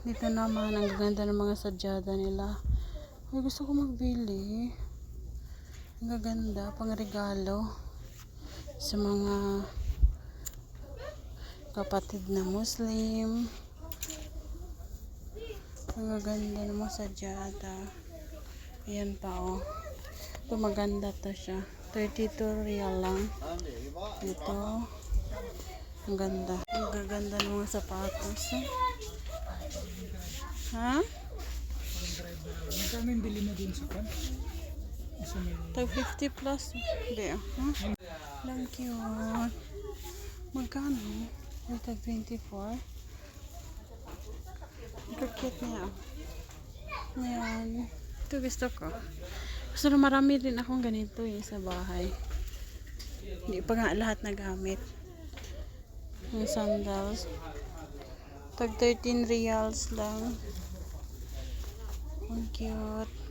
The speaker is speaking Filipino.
Dito naman, ang gaganda ng mga sadyada nila. Ay, gusto ko magbili. Ang gaganda, pang regalo sa mga kapatid na Muslim. Ang gaganda ng mga sadyada. Ayan pa, oh. Ito, maganda to siya. 32 real lang. Ito. Ang ganda. Ang gaganda ng mga sapatos. Ha? Magkano yung bili mo din sa kan? Tag 50 plus. Hindi, ha? Lang cute. Magkano? Ay, tag 24. Ang cute niya. Ayan. Ito gusto ko. Gusto na marami din akong ganito sa bahay. Hindi pa nga lahat nagamit. Yung sandals. Tag 13 reals lang. Ang cute.